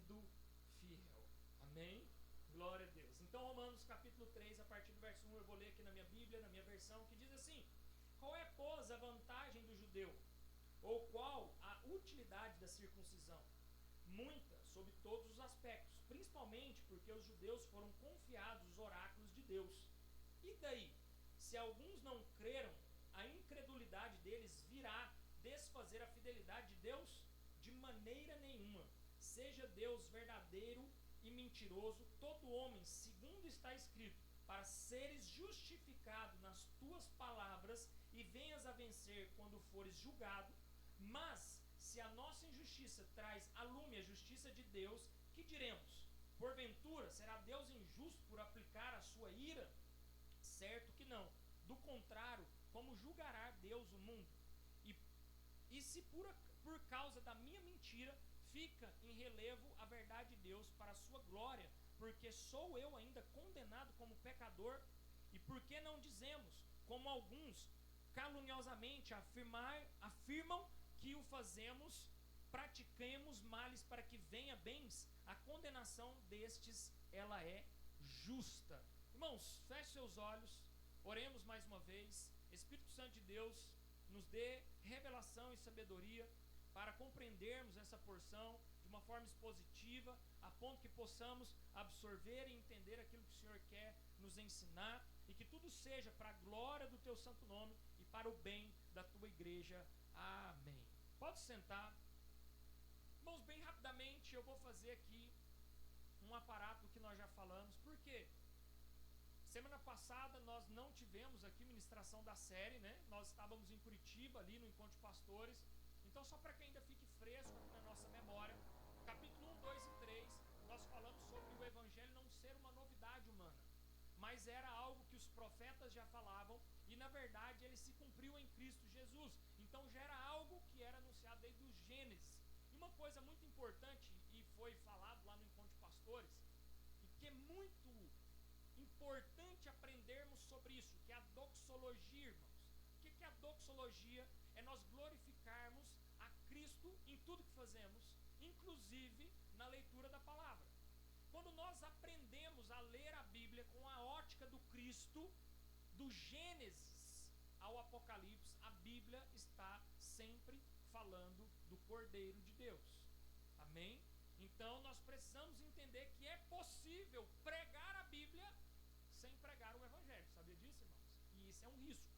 sendo fiel. Amém? Glória a Deus. Então, Romanos capítulo 3, a partir do verso 1, eu vou ler aqui na minha Bíblia, na minha versão, que diz assim: qual é, pois, a vantagem do judeu? Ou qual a utilidade da circuncisão? Muita, sob todos os aspectos, principalmente porque os judeus foram confiados os oráculos de Deus. E daí? Se alguns não creram, a incredulidade deles virá desfazer a fidelidade de Deus? De maneira nenhuma. Seja Deus verdadeiro e mentiroso, todo homem, segundo está escrito, para seres justificado nas tuas palavras e venhas a vencer quando fores julgado. Mas se a nossa injustiça traz à lume a justiça de Deus, que diremos? Porventura será Deus injusto por aplicar a sua ira? Certo que não. Do contrário, como julgará Deus o mundo? E se por causa da minha mentira fica em relevo a verdade de Deus para a sua glória, porque sou eu ainda condenado como pecador? E por que não dizemos, como alguns caluniosamente afirmam que o fazemos, pratiquemos males para que venha bens? A condenação destes, ela é justa. Irmãos, feche seus olhos, oremos mais uma vez. Espírito Santo de Deus, nos dê revelação e sabedoria para compreendermos essa porção de uma forma expositiva, a ponto que possamos absorver e entender aquilo que o Senhor quer nos ensinar, e que tudo seja para a glória do teu santo nome e para o bem da tua igreja. Amém. Pode sentar. Irmãos, bem rapidamente eu vou fazer aqui um aparato do que nós já falamos. Por quê? Semana passada nós não tivemos aqui ministração da série, né? Nós estávamos em Curitiba, ali no Encontro de Pastores. Então, só para que ainda fique fresco aqui na nossa memória, capítulo 1, 2 e 3, nós falamos sobre o Evangelho não ser uma novidade humana, mas era algo que os profetas já falavam, e na verdade ele se cumpriu em Cristo Jesus. Então já era algo que era anunciado desde o Gênesis. E uma coisa muito importante, e foi falado lá no Encontro de Pastores, e que é muito importante aprendermos sobre isso, que é a doxologia, irmãos. O que é a doxologia? É nós glorificarmos a Cristo em tudo que fazemos, inclusive na leitura da palavra. Quando nós aprendemos a ler a Bíblia com a ótica do Cristo, do Gênesis ao Apocalipse, a Bíblia está sempre falando do Cordeiro de Deus. Amém? Então nós precisamos entender que é possível pregar a Bíblia sem pregar o Evangelho. Sabia disso, irmãos? E isso é um risco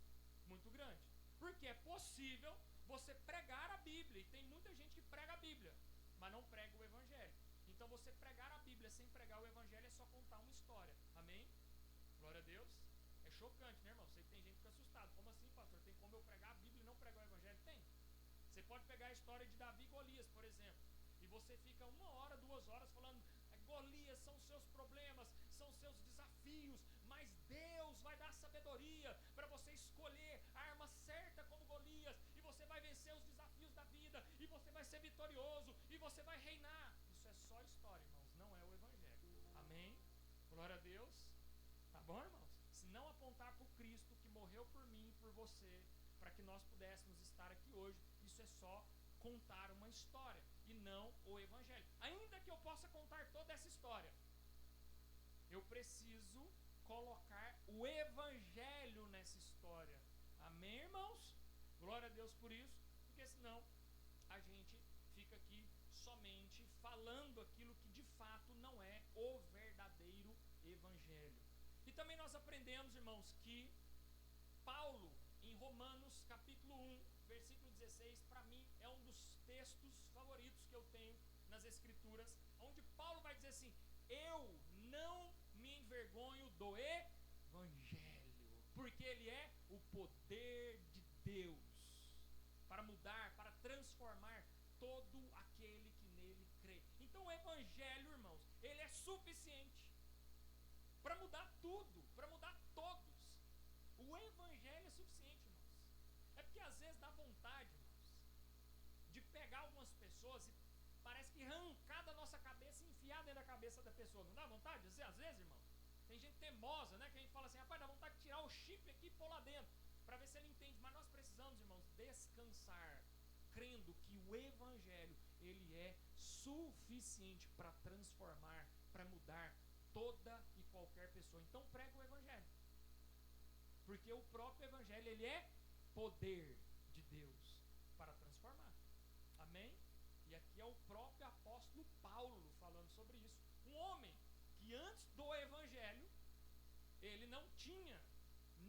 muito grande, porque é possível você pregar a Bíblia, e tem muita gente que prega a Bíblia, mas não prega o Evangelho. Então você pregar a Bíblia sem pregar o Evangelho é só contar uma história. Amém? Glória a Deus. É chocante, né, irmão? Sei que tem gente que fica assustado. Como assim, pastor? Tem como eu pregar a Bíblia e não pregar o Evangelho? Tem. Você pode pegar a história de Davi e Golias, por exemplo, e você fica 1 hora, 2 horas falando: Golias, são seus problemas, são seus desafios, mas Deus vai dar sabedoria para você escolher a arma certa como Golias, e você vai vencer os desafios da vida, e você vai ser vitorioso, e você vai reinar. Isso é só história, irmãos, não é o Evangelho. Amém? Glória a Deus. Tá bom, irmãos? Se não apontar para o Cristo que morreu por mim e por você, para que nós pudéssemos estar aqui hoje, isso é só contar uma história e não o Evangelho. Ainda que eu possa contar toda essa história, eu preciso colocar o Evangelho nessa história. Amém, irmãos? Glória a Deus por isso, porque senão a gente fica aqui somente falando aquilo que de fato não é o verdadeiro Evangelho. E também nós aprendemos, irmãos, que Paulo, em Romanos capítulo 1, versículo 16, para mim é um dos textos favoritos que eu tenho nas Escrituras, onde Paulo vai dizer assim: eu não me envergonho do Evangelho, porque ele é o poder de Deus para mudar, para transformar todo aquele que nele crê. Então o Evangelho, irmãos, ele é suficiente para mudar tudo, para mudar todos. O Evangelho é suficiente, irmãos. É porque às vezes dá vontade, irmãos, de pegar algumas pessoas e parece que arrancar da nossa cabeça e enfiar dentro da cabeça da pessoa. Não dá vontade? Às vezes, irmão, tem gente teimosa, né? Que a gente fala assim: rapaz, dá vontade de tirar o chifre aqui e pôr lá dentro, para ver se ele entende. Mas nós precisamos, irmãos, descansar, crendo que o Evangelho, ele é suficiente suficiente para transformar, para mudar toda e qualquer pessoa. Então prega o evangelho. Porque o próprio evangelho, ele é poder de Deus para transformar. Amém? E aqui é o próprio apóstolo Paulo falando sobre isso. Um homem que antes do evangelho, ele não tinha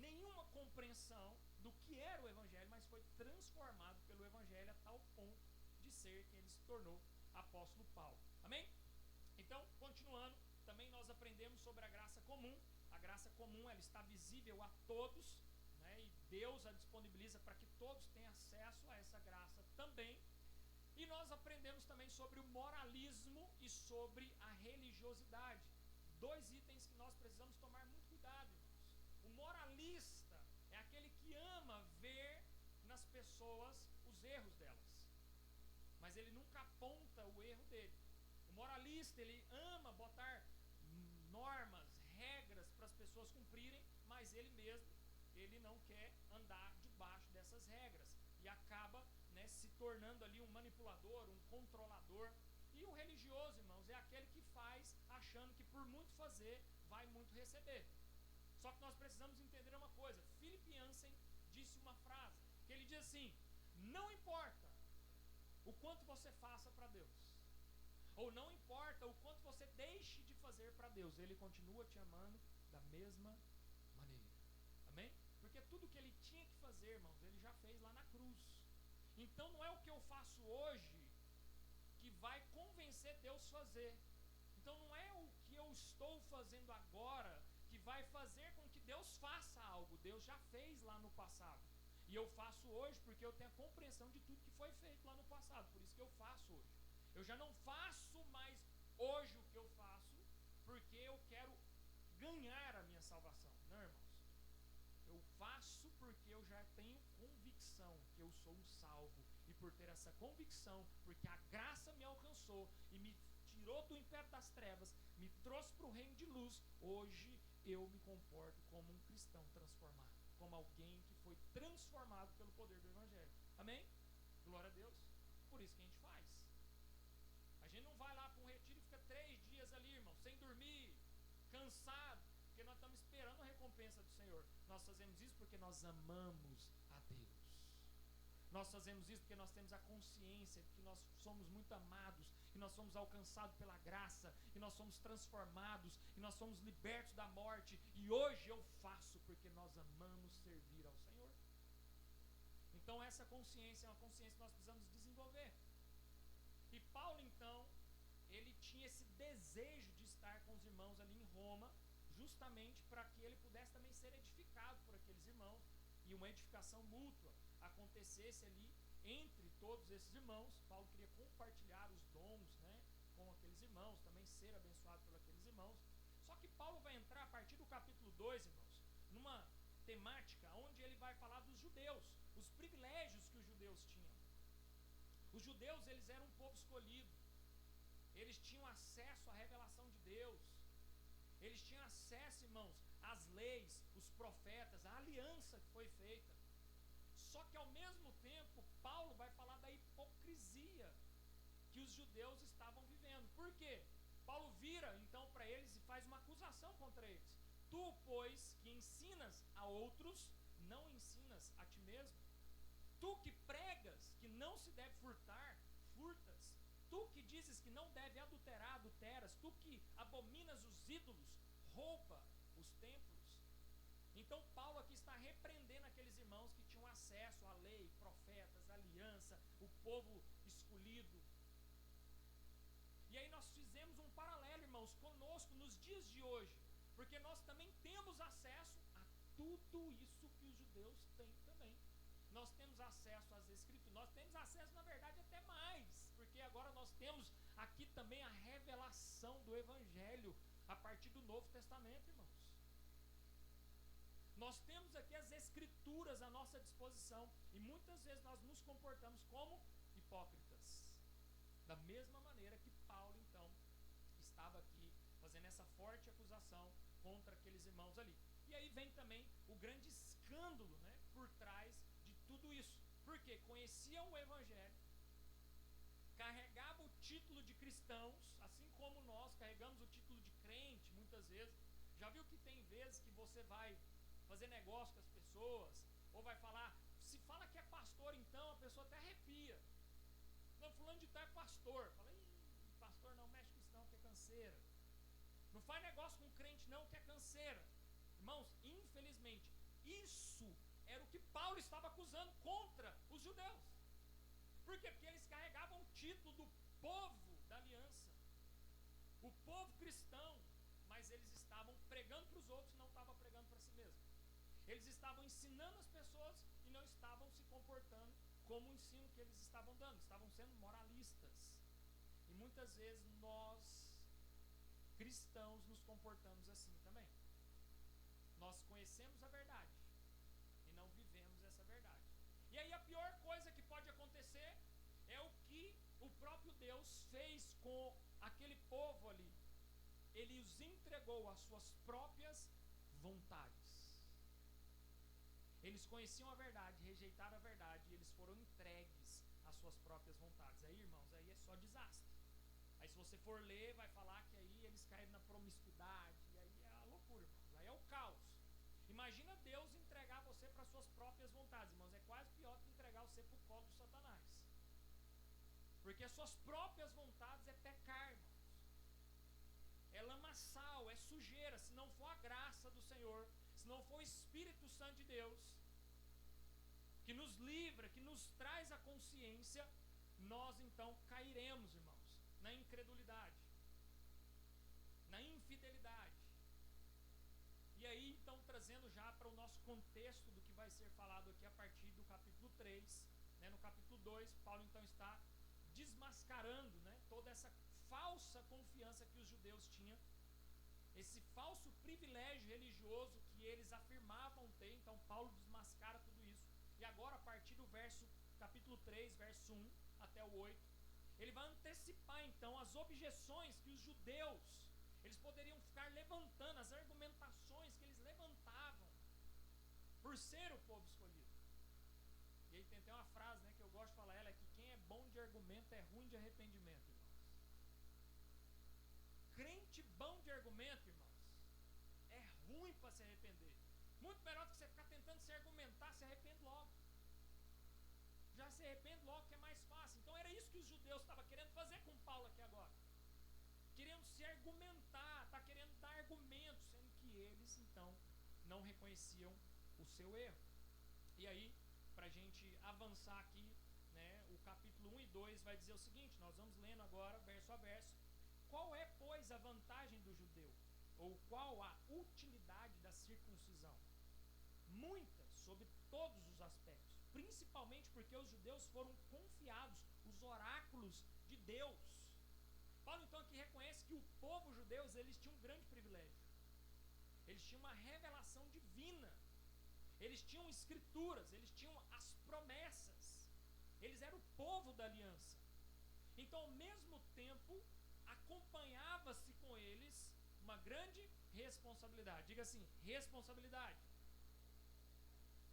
nenhuma compreensão do que era o evangelho, mas foi transformado pelo evangelho a tal ponto de ser quem ele se tornou, apóstolo Paulo. Amém? Então, continuando, também nós aprendemos sobre a graça comum. A graça comum, ela está visível a todos, né? E Deus a disponibiliza para que todos tenham acesso a essa graça também. E nós aprendemos também sobre o moralismo e sobre a religiosidade. 2 itens que nós precisamos tomar muito cuidado, irmãos. O moralista é aquele que ama ver nas pessoas os erros delas, mas ele nunca aponta o erro dele. O moralista, ele ama botar normas, regras para as pessoas cumprirem, mas ele mesmo, ele não quer andar debaixo dessas regras e acaba, né, se tornando ali um manipulador, um controlador. E o religioso, irmãos, é aquele que faz achando que por muito fazer vai muito receber. Só que nós precisamos entender uma coisa. Philip Yancey disse uma frase que ele diz assim: não importa o quanto você faça para Deus, ou não importa o quanto você deixe de fazer para Deus, ele continua te amando da mesma maneira. Amém? Porque tudo que ele tinha que fazer, irmãos, ele já fez lá na cruz. Então não é o que eu faço hoje que vai convencer Deus a fazer. Então não é o que eu estou fazendo agora que vai fazer com que Deus faça algo. Deus já fez lá no passado. E eu faço hoje porque eu tenho a compreensão de tudo que foi feito lá no passado. Por isso que eu faço hoje. Eu já não faço mais hoje o que eu faço porque eu quero ganhar a minha salvação. Não, irmãos. Eu faço porque eu já tenho convicção que eu sou um salvo. E por ter essa convicção, porque a graça me alcançou e me tirou do império das trevas, me trouxe para o reino de luz, hoje eu me comporto como um cristão transformado, como alguém que foi transformado pelo poder do evangelho. Amém? Glória a Deus. Por isso que a gente faz. A gente não vai lá para um retiro e fica 3 dias ali, irmão, sem dormir, cansado, porque nós estamos esperando a recompensa do Senhor. Nós fazemos isso porque nós amamos a Deus. Nós fazemos isso porque nós temos a consciência de que nós somos muito amados, que nós somos alcançados pela graça, que nós somos transformados, que nós somos libertos da morte. E hoje eu faço porque nós amamos servir ao Senhor. Então essa consciência é uma consciência que nós precisamos desenvolver. E Paulo, então, ele tinha esse desejo de estar com os irmãos ali em Roma, justamente para que ele pudesse também ser edificado por aqueles irmãos, e uma edificação mútua acontecesse ali entre todos esses irmãos. Paulo queria compartilhar os dons, né, com aqueles irmãos, também ser abençoado por aqueles irmãos. Só que Paulo vai entrar a partir do capítulo 2, irmãos, numa temática onde ele vai falar dos judeus, os privilégios que os judeus tinham. Os judeus, eles eram um povo escolhido, eles tinham acesso à revelação de Deus, eles tinham acesso, irmãos, às leis, os profetas, a aliança que foi feita. Só que ao mesmo tempo, Paulo vai falar da hipocrisia que os judeus estavam vivendo. Por quê? Paulo vira então para eles e faz uma acusação contra eles. Tu, pois, que ensinas a outros, não ensinas a ti mesmo. Tu que pregas que não se deve furtar, furtas. Tu que dizes que não deve adulterar, adulteras. Tu que abominas os ídolos, rouba os templos. Então Paulo aqui está repreendendo aqueles irmãos que tinham acesso à lei, profetas, aliança, o povo escolhido. E aí nós fizemos um paralelo, irmãos, conosco nos dias de hoje, porque nós também temos acesso a tudo isso que os judeus têm também. Nós temos acesso às escrituras, nós temos acesso, na verdade, até mais, porque agora nós temos aqui também a revelação do evangelho a partir do Novo Testamento, irmãos. Nós temos aqui as escrituras à nossa disposição e muitas vezes nós nos comportamos como hipócritas. Da mesma maneira que Paulo, então, estava aqui fazendo essa forte acusação contra aqueles irmãos ali. E aí vem também o grande escândalo, né, por trás de tudo isso. Porque conheciam o evangelho, carregavam o título de cristãos, assim como nós carregamos o título de crente muitas vezes. Já viu que tem vezes que você vai fazer negócio com as pessoas, ou vai falar, se fala que é pastor, então a pessoa até arrepia. Não, fulano de tal é pastor. Fala, pastor não, mexe com isso não, que é canseira. Não faz negócio com crente não, que é canseira. Irmãos, infelizmente, isso era o que Paulo estava acusando contra os judeus. Por quê? Porque eles carregavam o título do povo da aliança, o povo cristão, mas eles estavam pregando para os outros e não estavam pregando para si mesmos. Eles estavam ensinando as pessoas e não estavam se comportando como o ensino que eles estavam dando, estavam sendo moralistas. E muitas vezes nós, cristãos, nos comportamos assim também. Nós conhecemos a verdade e não vivemos essa verdade. E aí a pior coisa que pode acontecer é o que o próprio Deus fez com aquele povo ali. Ele os entregou às suas próprias vontades. Eles conheciam a verdade, rejeitaram a verdade e eles foram entregues às suas próprias vontades. Aí, irmãos, aí é só desastre. Aí se você for ler, vai falar que aí eles caíram na promiscuidade, e aí é a loucura, irmãos, aí é o caos. Imagina Deus entregar você para suas próprias vontades, irmãos, é quase pior que entregar você para o colo do Satanás. Porque as suas próprias vontades é pecar, irmãos. É lamaçal, é sujeira. Se não for a graça do Senhor, se não for o Espírito Santo de Deus, que nos livra, que nos traz a consciência, nós então cairemos, irmãos, na incredulidade, na infidelidade. E aí então trazendo já para o nosso contexto do que vai ser falado aqui a partir do capítulo 3, né, no capítulo 2, Paulo então está desmascarando, né, toda essa falsa confiança que os judeus tinham, esse falso privilégio religioso que eles afirmavam ter. Então Paulo desmascara tudo isso. E agora a partir do capítulo 3, verso 1 até o 8, ele vai antecipar então as objeções que os judeus, eles poderiam ficar levantando, as argumentações que eles levantavam por ser o povo escolhido. E aí tem até uma frase, né, que eu gosto de falar, ela é que quem é bom de argumento é ruim de arrependimento, irmãos. Crente bom de argumento, irmãos, é ruim para se arrepender. Muito melhor do que você ficar tentando se argumentar, se arrepende logo. Já se arrepende logo, que é mais fácil. Então era isso que os judeus estavam querendo fazer com Paulo aqui agora. Querendo se argumentar, está querendo dar argumentos, sendo que eles então não reconheciam o seu erro. E aí, para a gente avançar aqui, né, o capítulo 1 e 2 vai dizer o seguinte, nós vamos lendo agora, verso a verso. Qual é, pois, a vantagem do judeu? Ou qual a utilidade da circuncisão? Muita, sobre todos os aspectos, principalmente porque os judeus foram confiados os oráculos de Deus. Paulo então aqui reconhece que o povo judeu, eles tinham um grande privilégio. Eles tinham uma revelação divina. Eles tinham escrituras, eles tinham as promessas. Eles eram o povo da aliança. Então, ao mesmo tempo, acompanhava-se com eles uma grande responsabilidade. Diga assim, responsabilidade.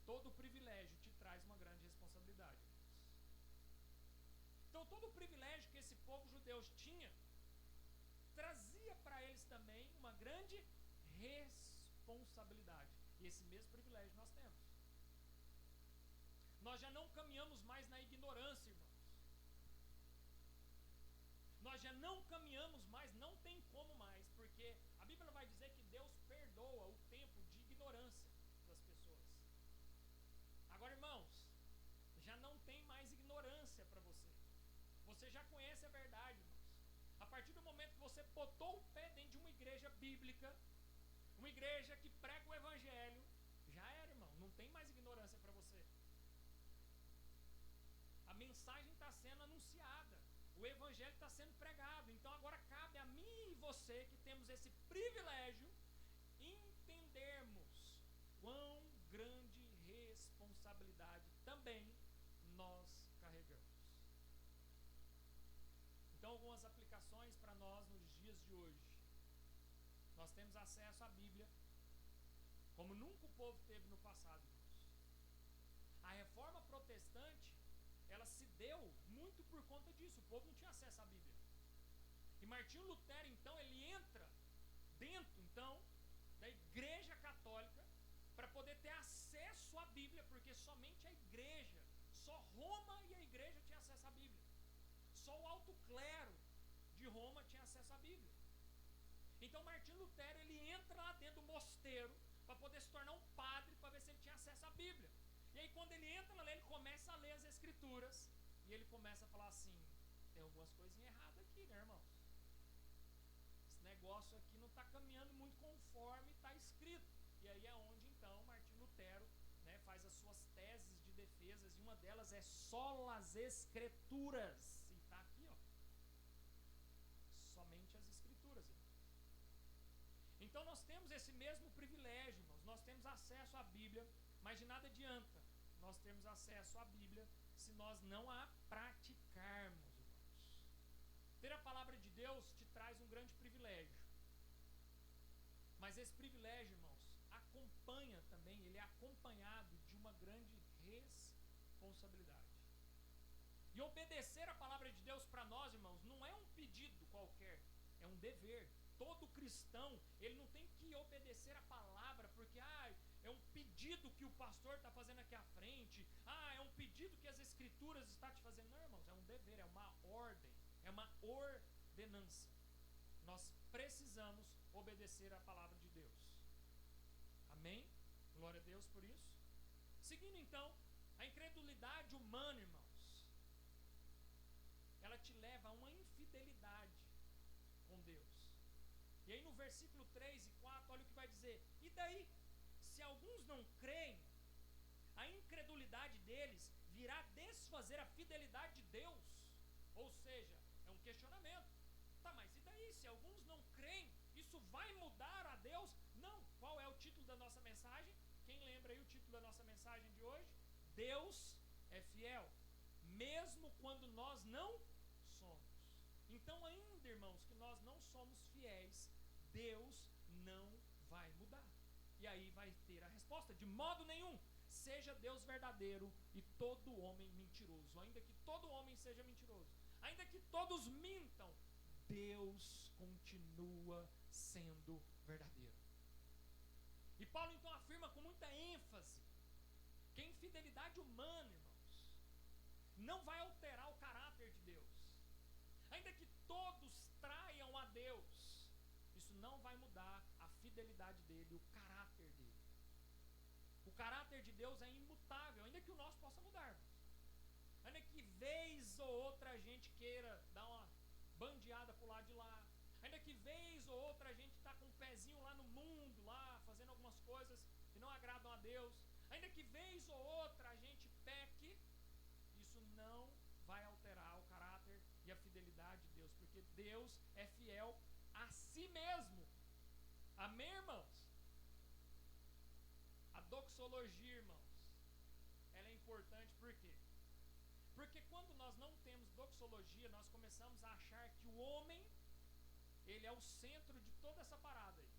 Todo privilégio te traz uma grande responsabilidade. Então todo o privilégio que esse povo judeu tinha, trazia para eles também uma grande responsabilidade. E esse mesmo privilégio nós temos. Nós já não caminhamos mais na ignorância, irmãos. Nós já não caminhamos mais, não tem como mais, porque a Bíblia vai dizer que Deus perdoa o tempo de ignorância das pessoas. Agora, irmãos, já não tem mais ignorância para você. Você já conhece a verdade, irmãos. A partir do momento que você botou o pé dentro de uma igreja bíblica, uma igreja que prega o evangelho, já era, irmão, não tem mais ignorância para você. A mensagem está sendo anunciada, o evangelho está sendo pregado. Então agora cabe a mim e você, que temos esse privilégio, entendermos quão grande responsabilidade também nós carregamos. Então, algumas aplicações para nós nos dias de hoje. Nós temos acesso à Bíblia como nunca o povo teve no passado, irmãos. A reforma protestante, ela se deu muito por conta disso. O povo não tinha acesso à Bíblia. E Martinho Lutero, então, ele entra dentro, então, da Igreja Católica para poder ter acesso à Bíblia, porque somente a Igreja, só Roma e a Igreja tinham acesso à Bíblia. Só o alto clero de Roma tinha acesso à Bíblia. Então Martinho Lutero, ele entra lá dentro do mosteiro para poder se tornar um padre, para ver se ele tinha acesso à Bíblia. E aí quando ele entra lá, ele começa a ler as Escrituras e ele começa a falar assim: tem algumas coisinhas erradas aqui, né, irmãos? Esse negócio aqui não está caminhando muito conforme está escrito. E aí é onde então Martinho Lutero, né, faz as suas teses de defesas, e uma delas é solas Escrituras. E está aqui, ó. Somente as Escrituras, irmãos. Então nós temos esse mesmo privilégio, irmãos. Nós temos acesso à Bíblia, mas de nada adianta nós termos acesso à Bíblia se nós não a praticarmos, irmãos. Ter a palavra de Deus te traz um grande privilégio. Mas esse privilégio, irmãos, acompanha também, ele é acompanhado de uma grande responsabilidade. E obedecer a palavra de Deus para nós, irmãos, não é um pedido qualquer, é um dever. Todo cristão, ele não tem que obedecer a palavra porque é um pedido que o pastor está fazendo aqui à frente, é um pedido que as Escrituras estão te fazendo. Não, irmãos, é um dever, é uma ordem, é uma ordenança. Nós precisamos obedecer a palavra de Deus. Amém? Glória a Deus por isso. Seguindo então, a incredulidade humana, irmãos, ela te leva a uma infidelidade com Deus. E aí no versículo 3 e 4, olha o que vai dizer: e daí, se alguns não creem, a incredulidade deles virá desfazer a fidelidade de Deus. Ou seja, é um questionamento. Tá, mas e daí, se alguns não creem, isso vai mudar a Deus? Não. Qual é o título da nossa mensagem? Quem lembra aí o título da nossa mensagem de hoje? Deus é fiel, mesmo quando nós não somos. Então ainda, irmãos, que nós não somos fiéis, Deus não vai mudar. E aí vai ter a resposta: de modo nenhum. Seja Deus verdadeiro e todo homem mentiroso. Ainda que todo homem seja mentiroso, ainda que todos mintam, Deus continua sendo verdadeiro. E Paulo então afirma com muita ênfase que a infidelidade humana, irmãos, não vai alterar o caráter de Deus. Ainda que todos traiam a Deus, isso não vai mudar a fidelidade dele, o caráter dele. O caráter de Deus é imutável, ainda que o nosso possa mudar, irmãos. Ainda que vez ou outra a gente queira dar uma bandeada pro lado de lá, ainda que vez ou outra a gente está com um pezinho lá no mundo, lá fazendo algumas coisas que não agradam a Deus, ainda que vez ou outra a gente peque, isso não vai alterar o caráter e a fidelidade de Deus, porque Deus é fiel a si mesmo. Amém, irmãos? A doxologia, irmãos, ela é importante por quê? Porque quando nós não temos doxologia, nós começamos a achar que o homem, ele é o centro de toda essa parada aí.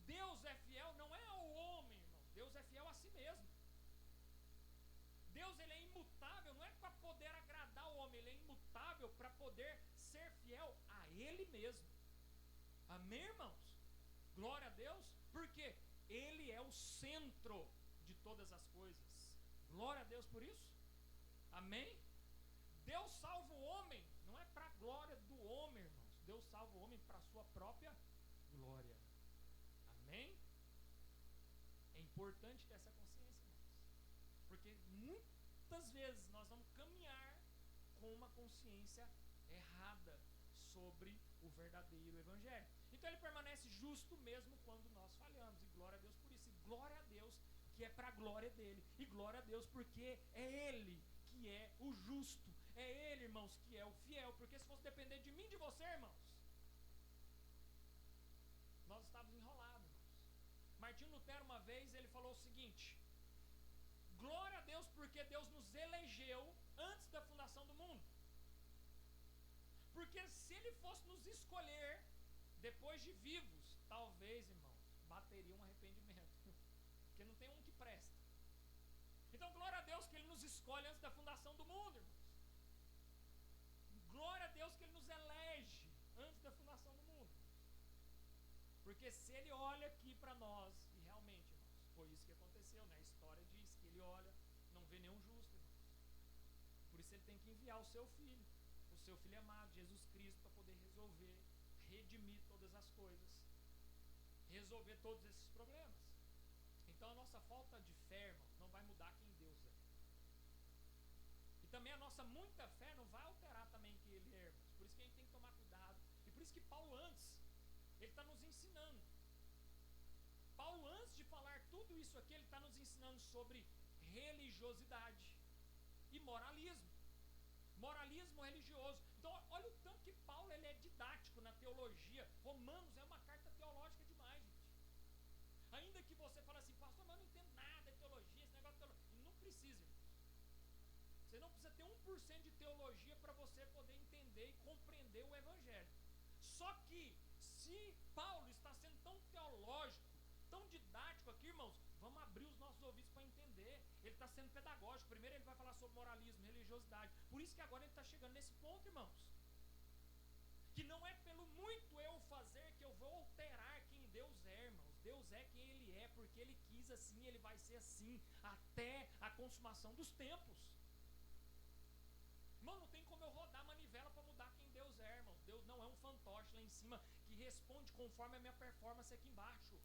Deus é fiel não é ao homem, irmão. Deus é fiel a si mesmo. Deus, ele é imutável, não é para poder agradar o homem, ele é imutável para poder ser fiel a ele mesmo. Amém, irmãos? Glória a Deus, porque ele é o centro de todas as coisas. Glória a Deus por isso. Amém? Deus salva o homem, não é para a glória do homem, irmãos. Deus salva o homem para a sua própria glória. Amém? É importante ter essa consciência, irmãos, porque muitas vezes nós vamos caminhar com uma consciência errada sobre o verdadeiro evangelho. Então ele permanece justo mesmo quando nós falhamos, e glória a Deus por isso, e glória a Deus que é para a glória dele, e glória a Deus porque é ele que é o justo, é ele, irmãos, que é o fiel, porque se fosse depender de mim e de você, irmãos, nós estávamos enrolados, irmãos. Martinho Lutero uma vez, ele falou o seguinte: glória a Deus porque Deus nos elegeu antes da fundação do mundo. Porque se ele fosse nos escolher depois de vivos, talvez, irmãos, bateria um arrependimento, porque não tem um que presta. Então glória a Deus que ele nos escolhe antes da fundação do mundo, irmãos. Glória a Deus que Ele nos elege antes da fundação do mundo. Porque se Ele olha aqui para nós, e realmente, irmãos, foi isso que aconteceu, né? A história diz que Ele olha, não vê nenhum justo, irmãos. Por isso Ele tem que enviar o seu Filho amado, Jesus Cristo, para poder resolver, redimir todas as coisas, resolver todos esses problemas. Então a nossa falta de fé, irmãos, não vai mudar quem Deus é. E também a nossa muita fé não vai alterar também quem Ele é, irmãos. Por isso que a gente tem que tomar cuidado. E por isso que Paulo antes, ele está nos ensinando. Paulo, antes de falar tudo isso aqui, ele está nos ensinando sobre religiosidade e moralismo. Moralismo religioso. Então, olha o tanto que Paulo ele é didático na teologia. Romanos é uma carta teológica demais, gente. Ainda que você fale assim, pastor, mas eu não entendo nada de teologia, esse negócio de teologia. Não precisa, irmãos. Você não precisa ter 1% de teologia para você poder entender e compreender o Evangelho. Só que, se Paulo está sendo tão teológico, tão didático aqui, irmãos, vamos abrir os nossos ouvidos para entender. Ele está sendo pedagógico. Primeiro ele vai falar sobre moralismo, religiosidade. Por isso que agora ele está chegando nesse ponto, irmãos. Que não é pelo muito eu fazer que eu vou alterar quem Deus é, irmãos. Deus é quem Ele é, porque Ele quis assim, Ele vai ser assim, até a consumação dos tempos. Irmão, não tem como eu rodar a manivela para mudar quem Deus é, irmãos. Deus não é um fantoche lá em cima que responde conforme a minha performance aqui embaixo.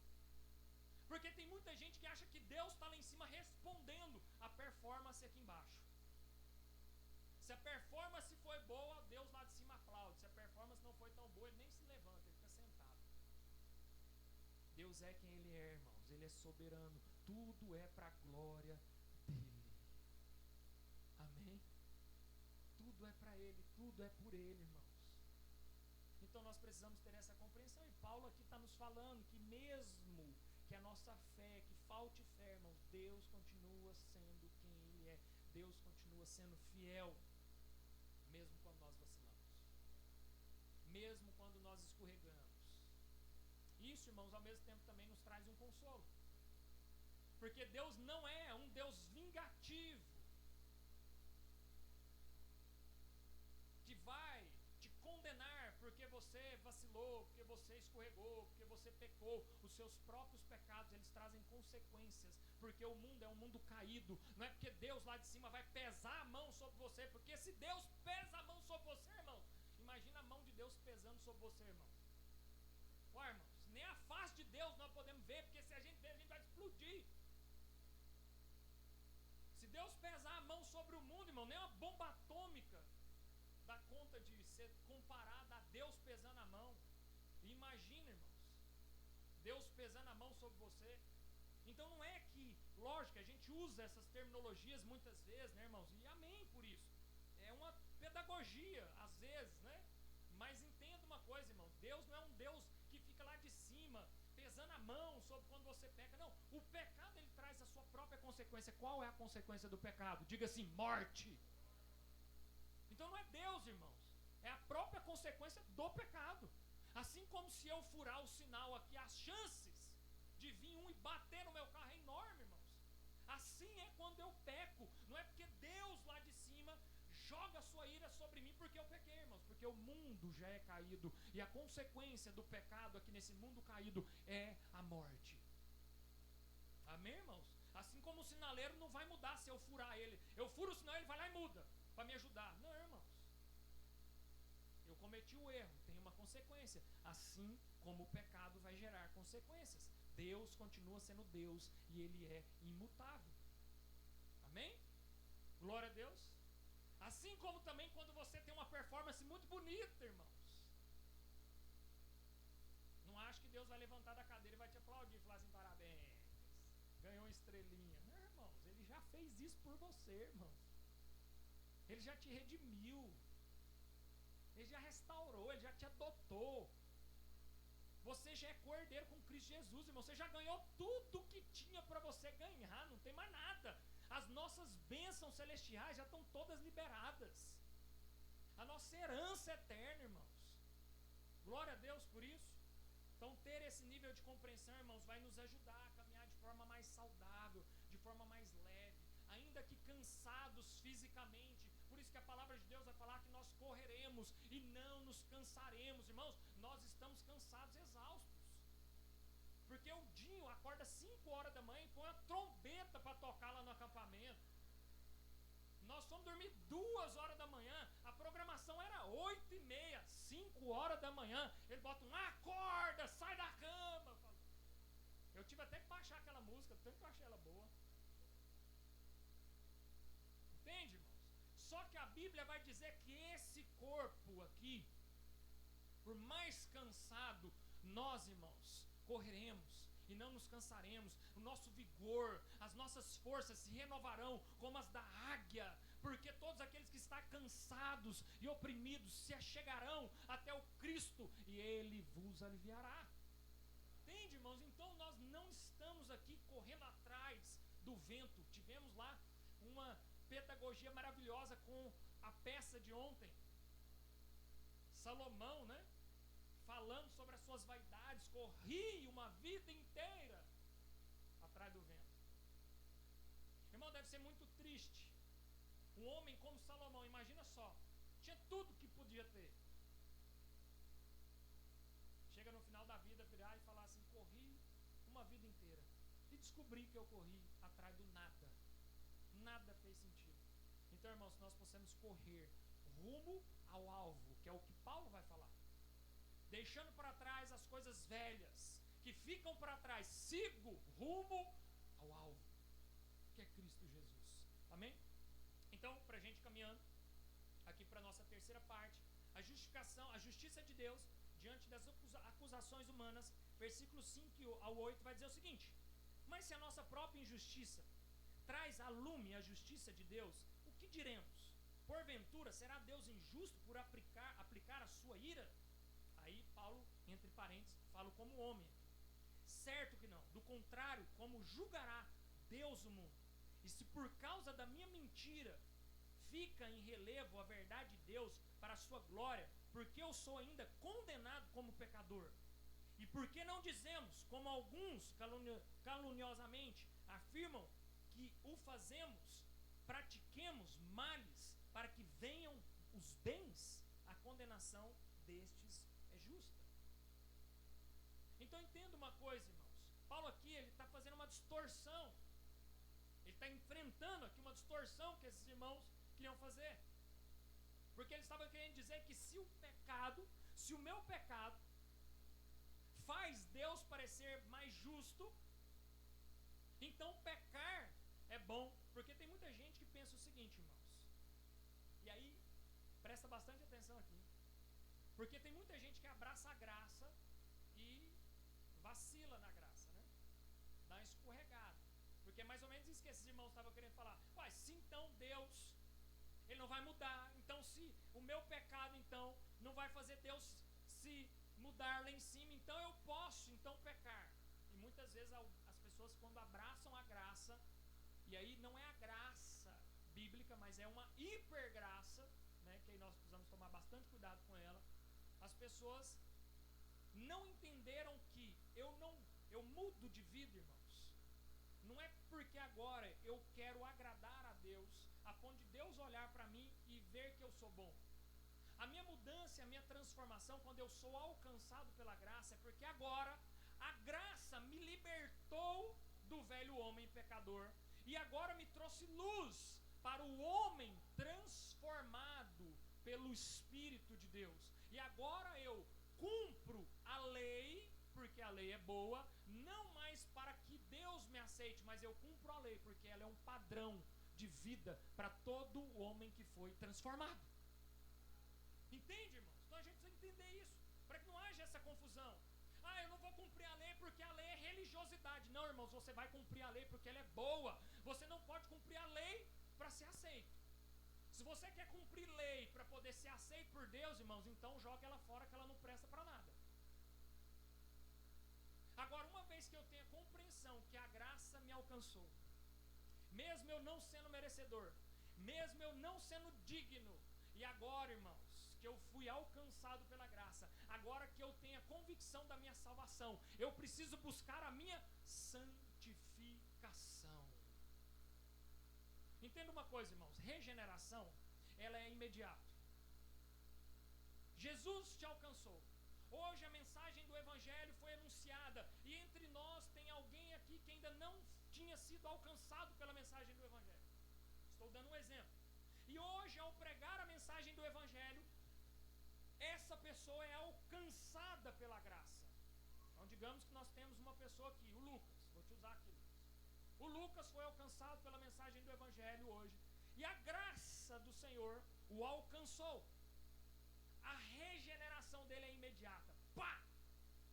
Porque tem muita gente que acha que Deus está lá em cima respondendo a performance aqui embaixo. Se a performance foi boa, Deus lá de cima aplaude. Se a performance não foi tão boa, Ele nem se levanta, Ele fica sentado. Deus é quem Ele é, irmãos. Ele é soberano. Tudo é para a glória dEle. Amém? Tudo é para Ele, tudo é por Ele, irmãos. Então nós precisamos ter essa compreensão. E Paulo aqui está nos falando que mesmo que a nossa fé, que falte fé, irmãos, Deus continua sendo quem Ele é. Deus continua sendo fiel, mesmo quando nós vacilamos, mesmo quando nós escorregamos. Isso, irmãos, ao mesmo tempo também nos traz um consolo. Porque Deus não é um Deus vingativo, que vai te condenar porque você vacilou, porque você escorregou, porque você pecou. Os seus próprios pecados, eles trazem consequências, porque o mundo é um mundo caído. Não é porque Deus lá de cima vai pesar a mão sobre você, porque se Deus pesa a mão sobre você, irmão, imagina a mão de Deus pesando sobre você, irmão. Ué, irmãos, nem a face de Deus nós podemos ver, porque se a gente ver, a gente vai explodir. Se Deus pesar a mão sobre o mundo, irmão, nem uma bomba atômica dá conta de ser comparada a Deus pesando a mão. E imagina, irmãos, Deus pesando a mão sobre você. Então não é que, lógico, a gente usa essas terminologias muitas vezes, né, irmãos? E amém por isso. É uma pedagogia, às vezes, né? Mas entenda uma coisa, irmãos, Deus não é um Deus que fica lá de cima, pesando a mão sobre quando você peca. Não, o pecado ele traz a sua própria consequência. Qual é a consequência do pecado? Diga assim, morte. Então não é Deus, irmãos, é a própria consequência do pecado. Assim como se eu furar o sinal aqui, as chances de vir um e bater no meu carro é enorme, irmãos. Assim é quando eu peco. Não é porque Deus lá de cima joga a sua ira sobre mim porque eu pequei, irmãos, porque o mundo já é caído, e a consequência do pecado aqui nesse mundo caído é a morte. Amém, irmãos? Assim como o sinaleiro não vai mudar se eu furar ele. Eu furo o sinal, ele vai lá e muda para me ajudar. Não, irmãos, eu cometi o erro, tem uma consequência. Assim como o pecado vai gerar consequências. Deus continua sendo Deus e Ele é imutável. Amém? Glória a Deus. Assim como também quando você tem uma performance muito bonita, irmãos, não acho que Deus vai levantar da cadeira e vai te aplaudir e falar assim, parabéns, ganhou uma estrelinha. Não, irmãos, Ele já fez isso por você, irmãos. Ele já te redimiu, Ele já restaurou, Ele já te adotou. Você já é cordeiro com Cristo Jesus, irmão. Você já ganhou tudo que tinha para você ganhar, não tem mais nada. As nossas bênçãos celestiais já estão todas liberadas. A nossa herança é eterna, irmãos. Glória a Deus por isso. Então ter esse nível de compreensão, irmãos, vai nos ajudar a caminhar de forma mais saudável, de forma mais leve, ainda que cansados fisicamente. Por isso isso que a palavra de Deus vai falar que nós correremos e não nos cansaremos. Irmãos, nós estamos cansados e exaustos. Porque o Dinho acorda 5 horas da manhã e põe a trombeta para tocar lá no acampamento. Nós fomos dormir 2 horas da manhã, a programação era 8h30, 5 horas da manhã. Ele bota um acorda, sai da cama. Eu tive até que baixar aquela música, tanto que eu achei ela boa. Entende, irmãos? Só que a Bíblia vai dizer que esse corpo aqui, por mais cansado, nós, irmãos, correremos e não nos cansaremos. O nosso vigor, as nossas forças se renovarão como as da águia, porque todos aqueles que estão cansados e oprimidos se achegarão até o Cristo e Ele vos aliviará. Entende, irmãos? Então nós não estamos aqui correndo atrás do vento. Tivemos lá uma pedagogia maravilhosa com a peça de ontem. Salomão, né? Falando sobre as suas vaidades, corri uma vida inteira atrás do vento. Irmão, deve ser muito triste. Um homem como Salomão, imagina só, tinha tudo que podia ter. Chega no final da vida, virar e falar assim, corri uma vida inteira e descobri que eu corri atrás do nada. Nada fez sentido. Então, irmãos, se nós possamos correr rumo ao alvo, que é o que Paulo vai falar, deixando para trás as coisas velhas que ficam para trás, sigo rumo ao alvo, que é Cristo Jesus. Amém? Então, para a gente caminhando aqui para a nossa terceira parte, a justificação, a justiça de Deus diante das acusações humanas, versículos 5 ao 8 vai dizer o seguinte: mas se a nossa própria injustiça traz à lume a justiça de Deus, o que diremos? Porventura será Deus injusto por aplicar a sua ira? Aí Paulo, entre parênteses, fala como homem. Certo que não. Do contrário, como julgará Deus o mundo? E se por causa da minha mentira fica em relevo a verdade de Deus para a sua glória, porque eu sou ainda condenado como pecador? E por que não dizemos, como alguns caluniosamente afirmam, que o fazemos, pratiquemos males para que venham os bens? A condenação destes é justa. Então entenda uma coisa, irmãos. Paulo aqui, ele está fazendo uma distorção. Ele está enfrentando aqui uma distorção que esses irmãos queriam fazer. Porque eles estavam querendo dizer que se o meu pecado faz Deus parecer mais justo, então pecar é bom. Porque tem muita gente que pensa o seguinte, irmãos. E aí, presta bastante atenção aqui. Porque tem muita gente que abraça a graça e vacila na graça, né? Dá uma escorregada. Porque é mais ou menos isso que esses irmãos estavam querendo falar. Uai, se então Deus, Ele não vai mudar. Então se o meu pecado então não vai fazer Deus se mudar lá em cima, então eu posso então pecar. E muitas vezes as pessoas, quando abraçam a graça, e aí não é a graça bíblica, mas é uma hipergraça, né, que aí nós precisamos tomar bastante cuidado com ela. As pessoas não entenderam que eu mudo de vida, irmãos. Não é porque agora eu quero agradar a Deus, a ponto de Deus olhar para mim e ver que eu sou bom. A minha mudança, a minha transformação, quando eu sou alcançado pela graça, é porque agora a graça me libertou do velho homem pecador e agora me trouxe luz para o homem transformado pelo Espírito de Deus. E agora eu cumpro a lei, porque a lei é boa, não mais para que Deus me aceite, mas eu cumpro a lei, porque ela é um padrão de vida para todo homem que foi transformado. Entende, irmãos? Então a gente precisa entender isso, para que não haja essa confusão. Ah, eu não vou cumprir a lei porque a lei é religiosidade. Não, irmãos, você vai cumprir a lei porque ela é boa. Você não pode cumprir a lei para ser aceito. Se você quer cumprir lei para poder ser aceito por Deus, irmãos, então joga ela fora, que ela não presta para nada. Agora, uma vez que eu tenho a compreensão que a graça me alcançou, mesmo eu não sendo merecedor, mesmo eu não sendo digno, e agora, irmãos, que eu fui alcançado pela graça, agora que eu tenho a convicção da minha salvação, eu preciso buscar a minha santificação. Entenda uma coisa, irmãos, regeneração ela é imediata. Jesus te alcançou. Hoje a mensagem do Evangelho foi anunciada e entre nós tem alguém aqui que ainda não tinha sido alcançado pela mensagem do Evangelho. Estou dando um exemplo. E hoje, ao pregar a mensagem do Evangelho, essa pessoa é alcançada pela graça. Então digamos que nós temos uma pessoa aqui, o Lucas. Vou te usar aqui, Lucas. O Lucas foi alcançado pela mensagem do Evangelho hoje. E a graça do Senhor o alcançou. A regeneração dele é imediata. Pá!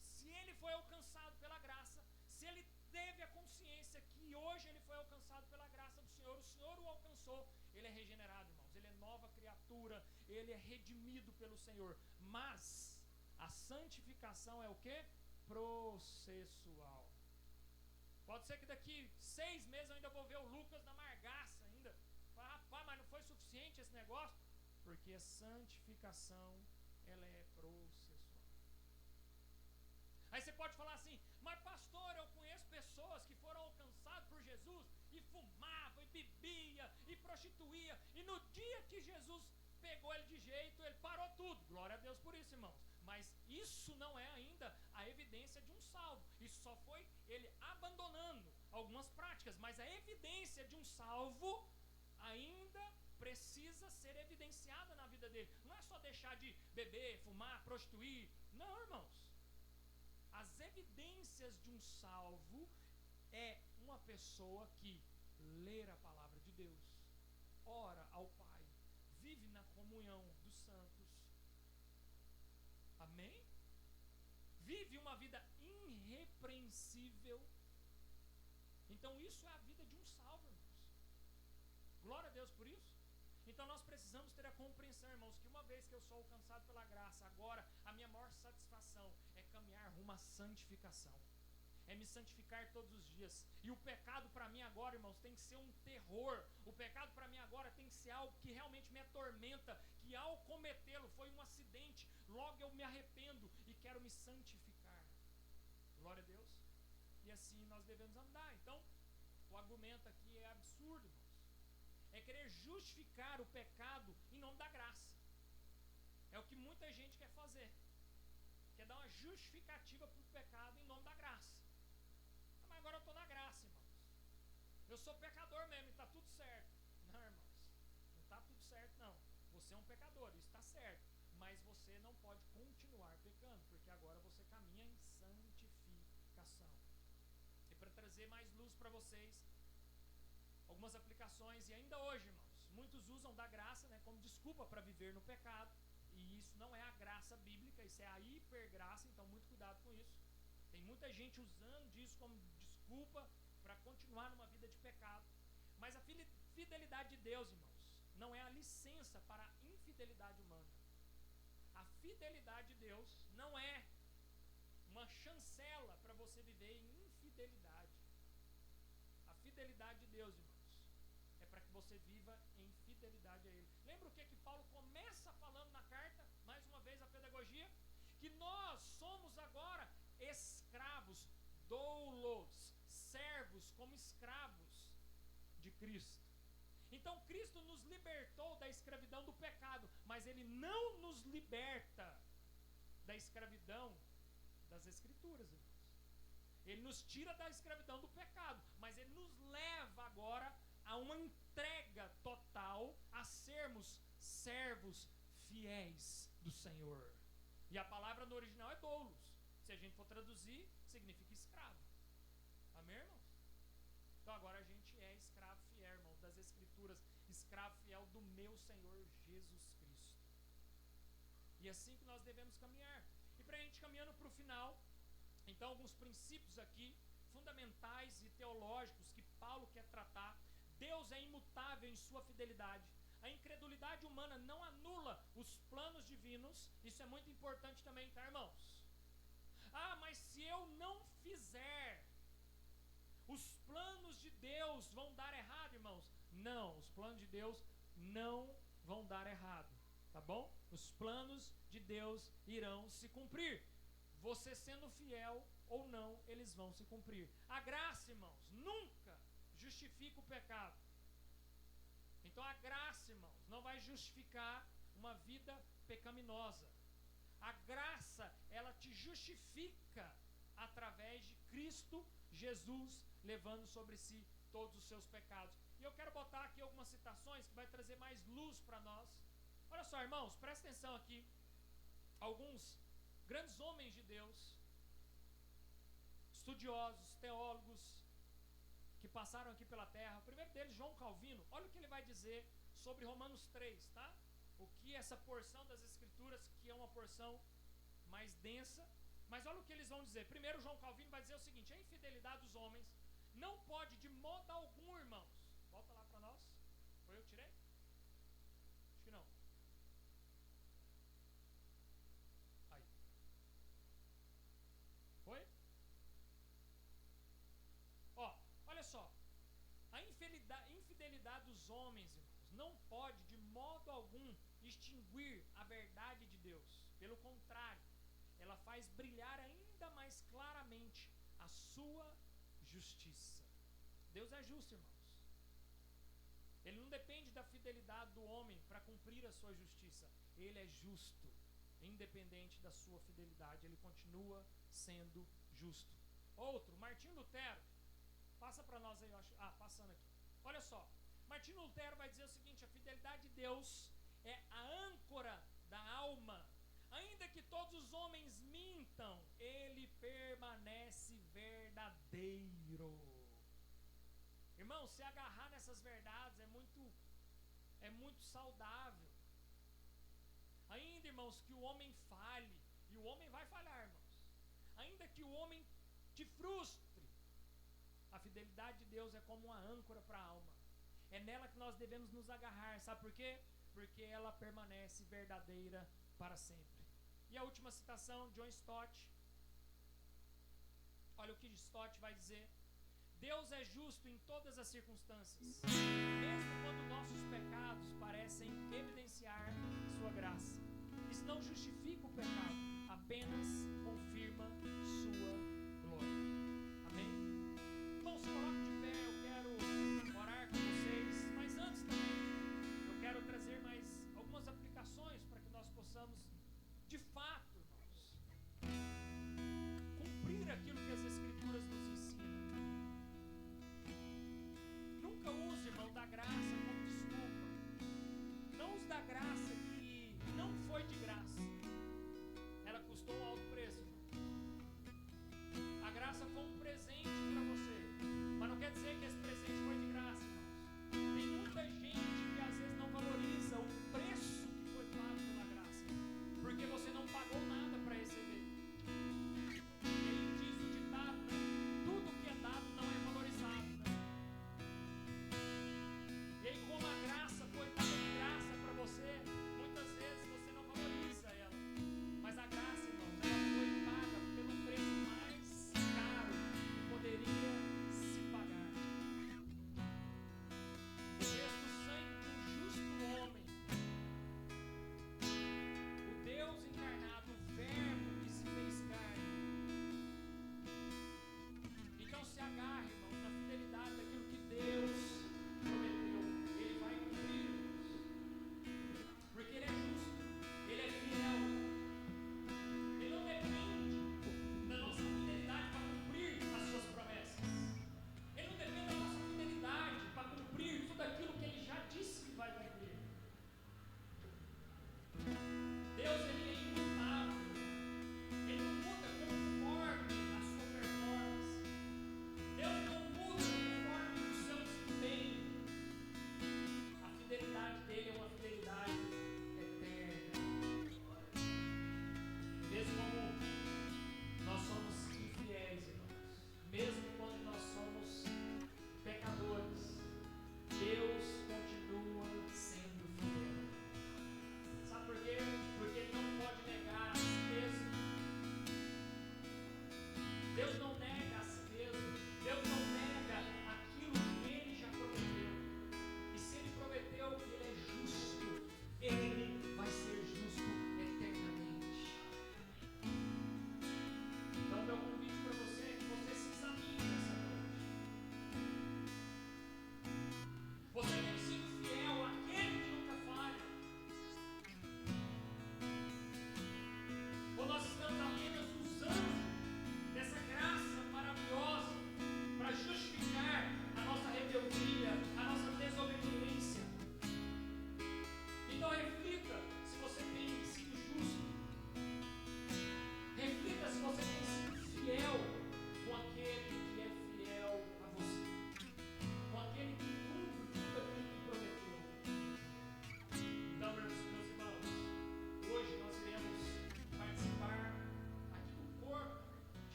Se ele foi alcançado pela graça, se ele teve a consciência que hoje ele foi alcançado pela graça do Senhor, o Senhor o alcançou, ele é regenerado, irmãos. Ele é nova criatura, ele é redimido pelo Senhor. Mas a santificação é o quê? Processual. Pode ser que daqui 6 meses eu ainda vou ver o Lucas na margaça ainda. Rapaz, mas não foi suficiente esse negócio? Porque a santificação, ela é processual. Aí você pode falar assim, mas pastor, eu conheço pessoas que foram alcançadas por Jesus e fumava, e bebia, e prostituía, e no dia que Jesus pegou ele de jeito, ele parou tudo. Glória a Deus por isso, irmãos. Mas isso não é ainda a evidência de um salvo. Isso só foi ele abandonando algumas práticas, mas a evidência de um salvo ainda precisa ser evidenciada na vida dele. Não é só deixar de beber, fumar, prostituir. Não, irmãos. As evidências de um salvo é uma pessoa que lê a palavra de Deus, ora ao Pai, vive na comunhão dos santos. Amém? Vive uma vida irrepreensível. Então isso é a vida de um salvo, irmãos. Glória a Deus por isso. Então nós precisamos ter a compreensão, irmãos, que uma vez que eu sou alcançado pela graça, agora a minha maior satisfação é caminhar rumo à santificação. É me santificar todos os dias. E o pecado para mim agora, irmãos, tem que ser um terror. O pecado para mim agora tem que ser algo que realmente me atormenta, que ao cometê-lo foi um acidente, logo eu me arrependo e quero me santificar. Glória a Deus. E assim nós devemos andar. Então, o argumento aqui é absurdo, irmãos. É querer justificar o pecado em nome da graça. É o que muita gente quer fazer. Quer dar uma justificativa para o pecado em nome da graça. Mas agora eu estou na graça, irmãos. Eu sou pecador mesmo e está tudo certo. Não, irmãos. Não está tudo certo, não. Você é um pecador, isso está certo. Mas você não pode continuar pecando, porque agora você caminha em santificação. E para trazer mais luz para vocês, algumas aplicações, e ainda hoje, irmãos, muitos usam da graça, né, como desculpa para viver no pecado, e isso não é a graça bíblica, isso é a hipergraça, então muito cuidado com isso. Tem muita gente usando disso como desculpa para continuar numa vida de pecado, mas a fidelidade de Deus, irmãos, não é a licença para a infidelidade humana. A fidelidade de Deus não é uma chancela para você viver em infidelidade. A fidelidade de Deus, irmãos, é para que você viva em fidelidade a Ele. Lembra o que Paulo começa falando na carta? Mais uma vez a pedagogia. Que nós somos agora escravos, doulos, servos como escravos de Cristo. Então Cristo nos libertou da escravidão do pecado, mas Ele não nos liberta da escravidão das Escrituras, irmãos. Ele nos tira da escravidão do pecado, mas Ele nos leva agora a uma entrega total a sermos servos fiéis do Senhor. E a palavra no original é doulos. Se a gente for traduzir, significa escravo. Amém, irmãos? Então agora a gente é escravo fiel, irmãos, das Escrituras, escravo fiel do meu Senhor Jesus Cristo. E é assim que nós devemos caminhar. E para a gente caminhando para o final, então alguns princípios aqui, fundamentais e teológicos que Paulo quer tratar. Deus é imutável em sua fidelidade. A incredulidade humana não anula os planos divinos. Isso é muito importante também, tá, irmãos? Ah, mas se eu não fizer, os planos de Deus vão dar errado, irmãos. Não, os planos de Deus não vão dar errado, tá bom? Os planos de Deus irão se cumprir. Você sendo fiel ou não, eles vão se cumprir. A graça, irmãos, nunca justifica o pecado. Então a graça, irmãos, não vai justificar uma vida pecaminosa. A graça, ela te justifica através de Cristo Jesus, levando sobre si todos os seus pecados. E eu quero botar aqui algumas citações que vai trazer mais luz para nós. Olha só, irmãos, presta atenção aqui. Alguns grandes homens de Deus, estudiosos, teólogos, que passaram aqui pela terra. O primeiro deles, João Calvino. Olha o que ele vai dizer sobre Romanos 3, tá? O que essa porção das Escrituras, que é uma porção mais densa, mas olha o que eles vão dizer. Primeiro, João Calvino vai dizer o seguinte: a infidelidade dos homens não pode de modo algum, irmãos. Volta lá para nós. Foi eu que tirei? Acho que não. Aí. Foi? Ó, olha só. A infidelidade dos homens, irmãos, não pode de modo algum extinguir a verdade de Deus. Pelo contrário, ela faz brilhar ainda mais claramente a sua justiça. Deus é justo, irmãos. Ele não depende da fidelidade do homem para cumprir a sua justiça. Ele é justo, independente da sua fidelidade. Ele continua sendo justo. Outro, Martinho Lutero. Passa para nós aí, eu acho. Passando aqui. Olha só. Martinho Lutero vai dizer o seguinte: a fidelidade de Deus é a âncora da alma. Ainda que todos os homens mintam, ele permanece verdadeiro. Irmão, se agarrar nessas verdades é muito saudável. Ainda, irmãos, que o homem falhe, e o homem vai falhar, irmãos. Ainda que o homem te frustre, a fidelidade de Deus é como uma âncora para a alma. É nela que nós devemos nos agarrar. Sabe por quê? Porque ela permanece verdadeira para sempre. E a última citação, John Stott. Olha o que Stott vai dizer: Deus é justo em todas as circunstâncias, mesmo quando nossos pecados parecem evidenciar sua graça. Isso não justifica o pecado, apenas confirma sua glória. Amém? Irmão, se coloque de pé, eu quero orar com vocês, mas antes também eu quero trazer mais algumas aplicações para que nós possamos, de fato, irmãos, cumprir aquilo que as Escrituras nos ensinam. Nunca use, irmão, da graça como desculpa. Não use da graça que não foi de graça.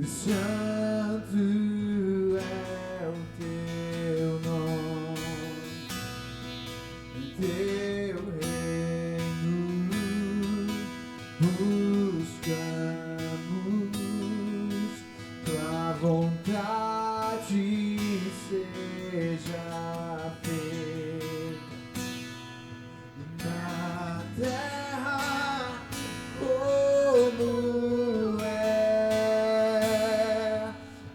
Santo é o teu nome, teu reino buscamos, tua vontade seja feita na terra como é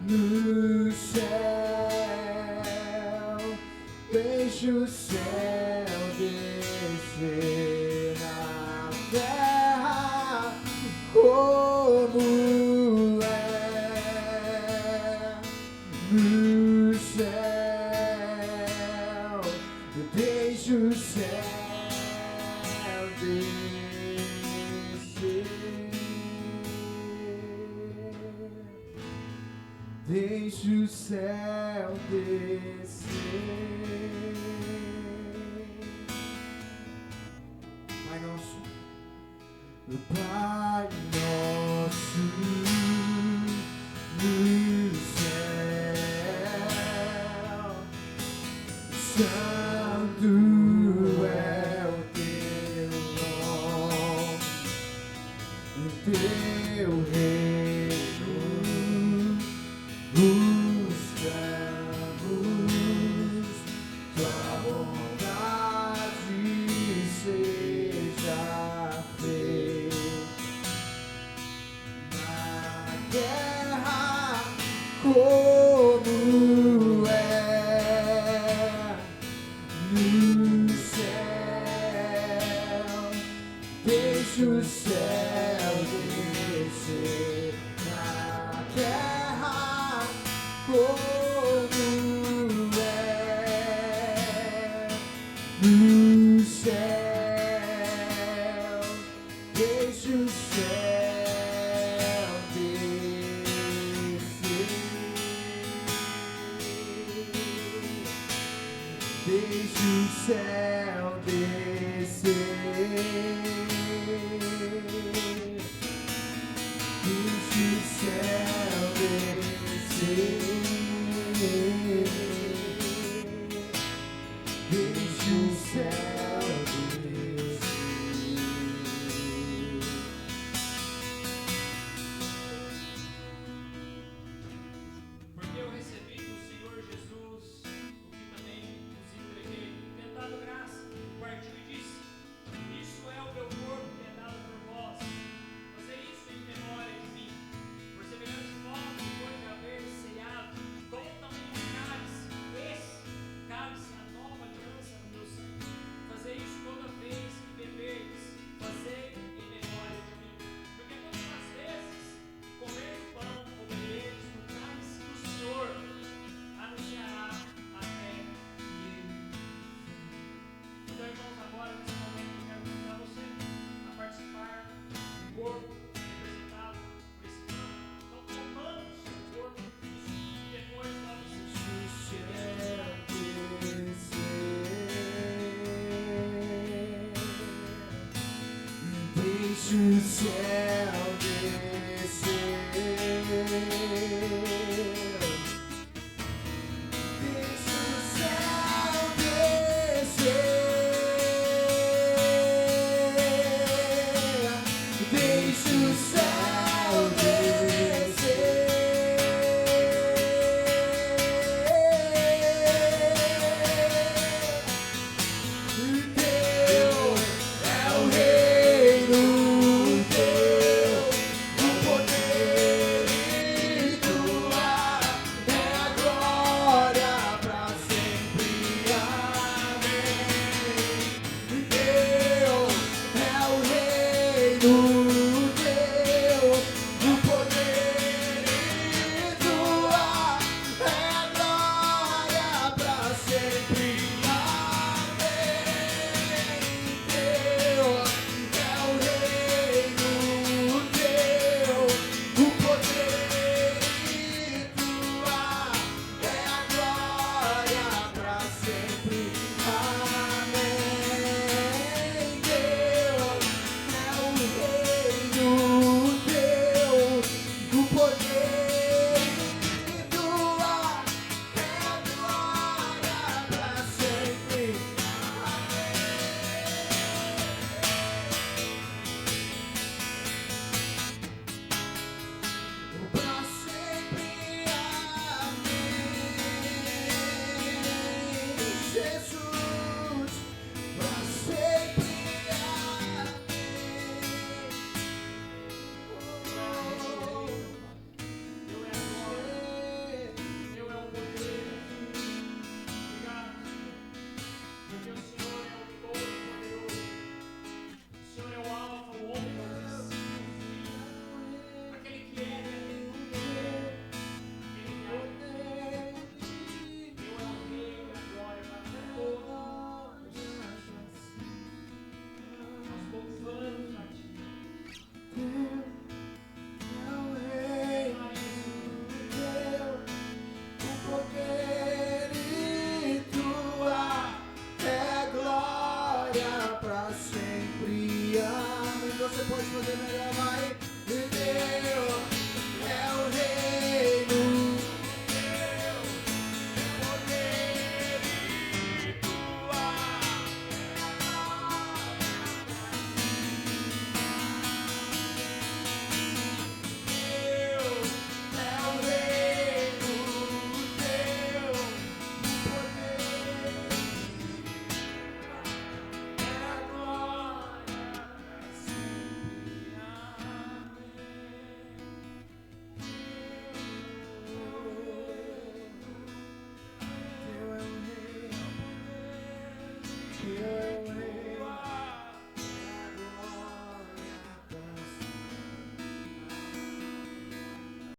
no céu. Deixa o céu descer na terra como é no céu. Deixa o céu descer. Deixa o céu descer. Pai nosso, Pai nosso no céu, santo é o teu nome, o teu reino buscamos, tua vontade seja feita na terra como é no céu. Deixa o céu descer na terra como é no céu. Deixa o céu descer. Deixa o céu descer. Deixa o céu descer. Deixa o céu descer. Porque eu recebi do Senhor Jesus o que também vos entreguei, tendo dado graça, partiu e disse: Isso é o meu corpo que é dado por vós. Fazei isso em memória de mim. Por semelhante modo, depois de haver ceado, tomou também um cálice. Esse cálice é a nova aliança no meu sangue. Fazei isso toda vez que beberdes. Fazei em memória de mim. Porque todas as vezes que comer o pão ou beberes no cálice do Senhor, anunciará até que ele venha. Então, irmãos, agora nesse momento eu quero convidar você a participar do corpo representado por esse pão. Então, tomamos o corpo de Cristo e depois vamos Deixa o céu